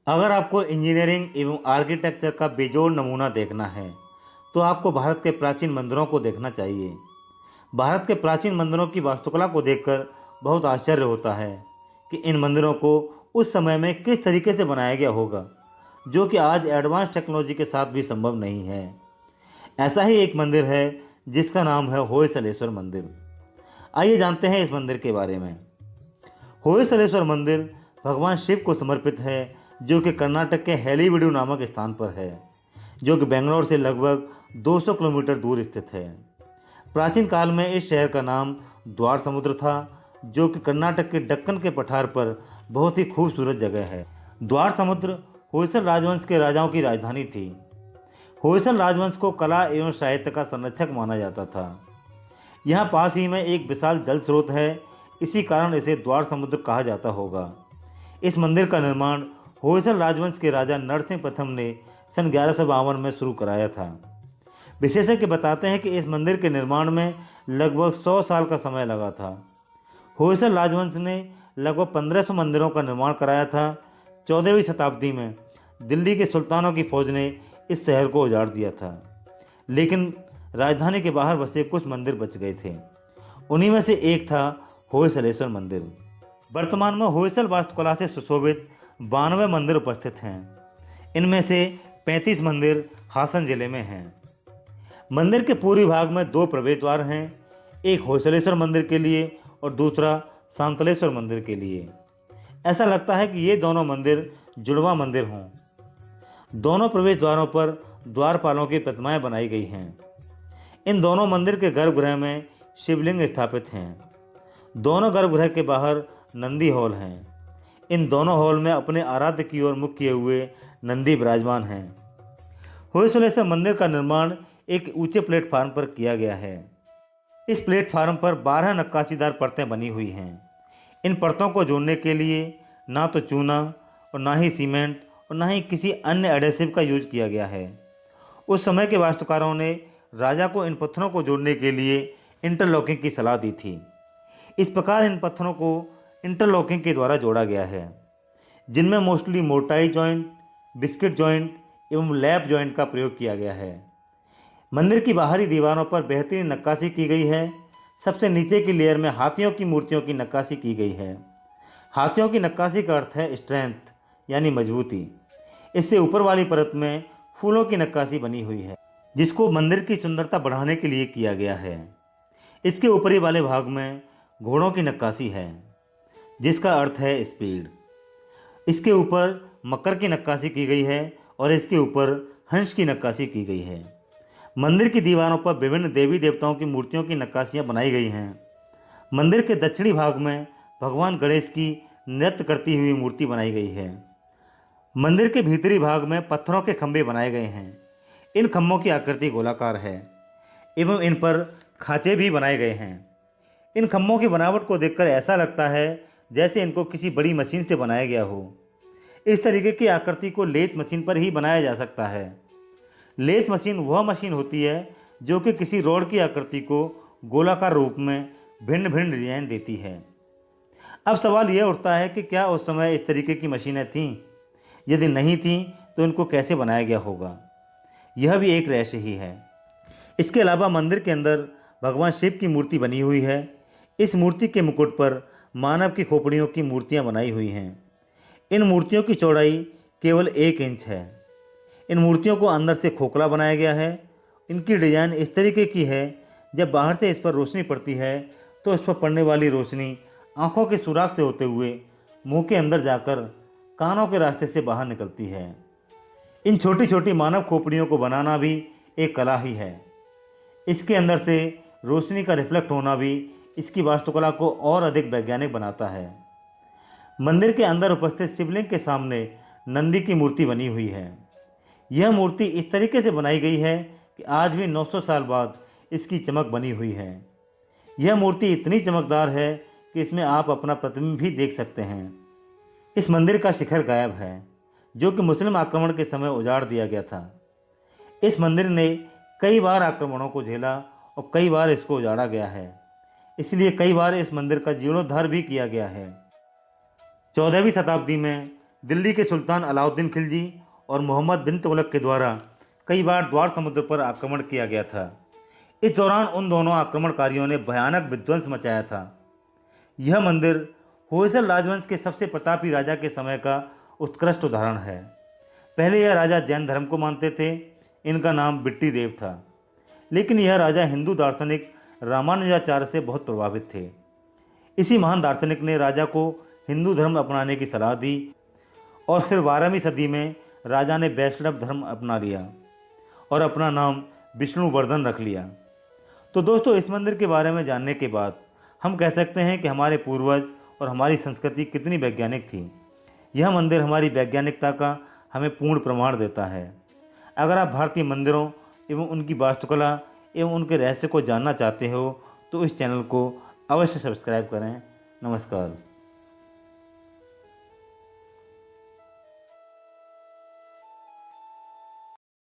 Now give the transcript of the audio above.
अगर आपको इंजीनियरिंग एवं आर्किटेक्चर का बेजोड़ नमूना देखना है तो आपको भारत के प्राचीन मंदिरों को देखना चाहिए। भारत के प्राचीन मंदिरों की वास्तुकला को देखकर बहुत आश्चर्य होता है कि इन मंदिरों को उस समय में किस तरीके से बनाया गया होगा, जो कि आज एडवांस टेक्नोलॉजी के साथ भी संभव नहीं है। ऐसा ही एक मंदिर है जिसका नाम है होयसलेश्वर मंदिर। आइए जानते हैं इस मंदिर के बारे में। होयसलेश्वर मंदिर भगवान शिव को समर्पित है, जो कि कर्नाटक के हेलीबीडु नामक स्थान पर है, जो कि बेंगलोर से लगभग 200 किलोमीटर दूर स्थित है। प्राचीन काल में इस शहर का नाम द्वार समुद्र था, जो कि कर्नाटक के दक्कन के पठार पर बहुत ही खूबसूरत जगह है। द्वार समुद्र होयसल राजवंश के राजाओं की राजधानी थी। होयसल राजवंश को कला एवं साहित्य का संरक्षक माना जाता था। यहाँ पास ही में एक विशाल जल स्रोत है, इसी कारण इसे द्वार समुद्र कहा जाता होगा। इस मंदिर का निर्माण होयसल राजवंश के राजा नरसिंह प्रथम ने सन 1152 में शुरू कराया था। विशेषज्ञ बताते हैं कि इस मंदिर के निर्माण में लगभग 100 साल का समय लगा था। होयसल राजवंश ने लगभग 1500 मंदिरों का निर्माण कराया था। 14वीं शताब्दी में दिल्ली के सुल्तानों की फौज ने इस शहर को उजाड़ दिया था, लेकिन राजधानी के बाहर बसे कुछ मंदिर बच गए थे। उन्हीं में से एक था होयसलेश्वर मंदिर। वर्तमान में होयसल वास्तुकला से सुशोभित 92 मंदिर उपस्थित हैं। इनमें से 35 मंदिर हासन जिले में हैं। मंदिर के पूर्वी भाग में 2 प्रवेश द्वार हैं, एक होयसलेश्वर मंदिर के लिए और दूसरा शांतलेश्वर मंदिर के लिए। ऐसा लगता है कि ये दोनों मंदिर जुड़वा मंदिर हों। दोनों प्रवेश द्वारों पर द्वारपालों की प्रतिमाएं बनाई गई हैं। इन दोनों मंदिर के गर्भगृह में शिवलिंग स्थापित हैं। दोनों गर्भगृह के बाहर नंदी हॉल हैं। इन दोनों हॉल में अपने आराध्य की ओर मुख किए हुए नंदी विराजमान हैं। होयसलेश्वर मंदिर का निर्माण एक ऊंचे प्लेटफार्म पर किया गया है। इस प्लेटफार्म पर 12 नक्काशीदार परतें बनी हुई हैं। इन परतों को जोड़ने के लिए ना तो चूना और ना ही सीमेंट और ना ही किसी अन्य एडेसिव का यूज किया गया है। उस समय के वास्तुकारों ने राजा को इन पत्थरों को जोड़ने के लिए इंटरलॉकिंग की सलाह दी थी। इस प्रकार इन पत्थरों को इंटरलॉकिंग के द्वारा जोड़ा गया है, जिनमें मोस्टली मोटाई जॉइंट, बिस्किट जॉइंट एवं लैप जॉइंट का प्रयोग किया गया है। मंदिर की बाहरी दीवारों पर बेहतरीन नक्काशी की गई है। सबसे नीचे की लेयर में हाथियों की मूर्तियों की नक्काशी की गई है। हाथियों की नक्काशी का अर्थ है स्ट्रेंथ यानी मजबूती। इससे ऊपर वाली परत में फूलों की नक्काशी बनी हुई है, जिसको मंदिर की सुंदरता बढ़ाने के लिए किया गया है। इसके ऊपरी वाले भाग में घोड़ों की नक्काशी है, जिसका अर्थ है स्पीड। इसके ऊपर मकर की नक्काशी की गई है और इसके ऊपर हंस की नक्काशी की गई है। मंदिर की दीवारों पर विभिन्न देवी देवताओं की मूर्तियों की नक्काशियाँ बनाई गई हैं। मंदिर के दक्षिणी भाग में भगवान गणेश की नृत्य करती हुई मूर्ति बनाई गई है। मंदिर के भीतरी भाग में पत्थरों के खंभे बनाए गए हैं। इन खंभों की आकृति गोलाकार है एवं इन पर खांचे भी बनाए गए हैं। इन खंभों की बनावट को देखकर ऐसा लगता है जैसे इनको किसी बड़ी मशीन से बनाया गया हो। इस तरीके की आकृति को लेथ मशीन पर ही बनाया जा सकता है। लेथ मशीन वह मशीन होती है जो कि किसी रॉड की आकृति को गोलाकार रूप में भिन्न भिन्न डिजाइन देती है। अब सवाल यह उठता है कि क्या उस समय इस तरीके की मशीनें थीं? यदि नहीं थीं तो इनको कैसे बनाया गया होगा, यह भी एक रहस्य ही है। इसके अलावा मंदिर के अंदर भगवान शिव की मूर्ति बनी हुई है। इस मूर्ति के मुकुट पर मानव की खोपड़ियों की मूर्तियां बनाई हुई हैं। इन मूर्तियों की चौड़ाई केवल 1 इंच है। इन मूर्तियों को अंदर से खोखला बनाया गया है। इनकी डिजाइन इस तरीके की है, जब बाहर से इस पर रोशनी पड़ती है तो इस पर पड़ने वाली रोशनी आंखों के सुराख से होते हुए मुंह के अंदर जाकर कानों के रास्ते से बाहर निकलती है। इन छोटी छोटी मानव खोपड़ियों को बनाना भी एक कला ही है। इसके अंदर से रोशनी का रिफ्लेक्ट होना भी इसकी वास्तुकला को और अधिक वैज्ञानिक बनाता है। मंदिर के अंदर उपस्थित शिवलिंग के सामने नंदी की मूर्ति बनी हुई है। यह मूर्ति इस तरीके से बनाई गई है कि आज भी 900 साल बाद इसकी चमक बनी हुई है। यह मूर्ति इतनी चमकदार है कि इसमें आप अपना प्रतिबिंब भी देख सकते हैं। इस मंदिर का शिखर गायब है, जो कि मुस्लिम आक्रमण के समय उजाड़ दिया गया था। इस मंदिर ने कई बार आक्रमणों को झेला और कई बार इसको उजाड़ा गया है, इसलिए कई बार इस मंदिर का जीर्णोद्धार भी किया गया है। 14वीं शताब्दी में दिल्ली के सुल्तान अलाउद्दीन खिलजी और मोहम्मद बिन तुगलक के द्वारा कई बार द्वार समुद्र पर आक्रमण किया गया था। इस दौरान उन दोनों आक्रमणकारियों ने भयानक विध्वंस मचाया था। यह मंदिर होयसल राजवंश के सबसे प्रतापी राजा के समय का उत्कृष्ट उदाहरण है। पहले यह राजा जैन धर्म को मानते थे। इनका नाम बिट्टी देव था, लेकिन यह राजा हिंदू दार्शनिक रामानुजाचार्य से बहुत प्रभावित थे। इसी महान दार्शनिक ने राजा को हिंदू धर्म अपनाने की सलाह दी और फिर 12वीं सदी में राजा ने वैष्णव धर्म अपना लिया और अपना नाम विष्णुवर्धन रख लिया। तो दोस्तों, इस मंदिर के बारे में जानने के बाद हम कह सकते हैं कि हमारे पूर्वज और हमारी संस्कृति कितनी वैज्ञानिक थी। यह मंदिर हमारी वैज्ञानिकता का हमें पूर्ण प्रमाण देता है। अगर आप भारतीय मंदिरों एवं उनकी वास्तुकला एवं उनके रहस्य को जानना चाहते हो तो इस चैनल को अवश्य सब्सक्राइब करें। नमस्कार।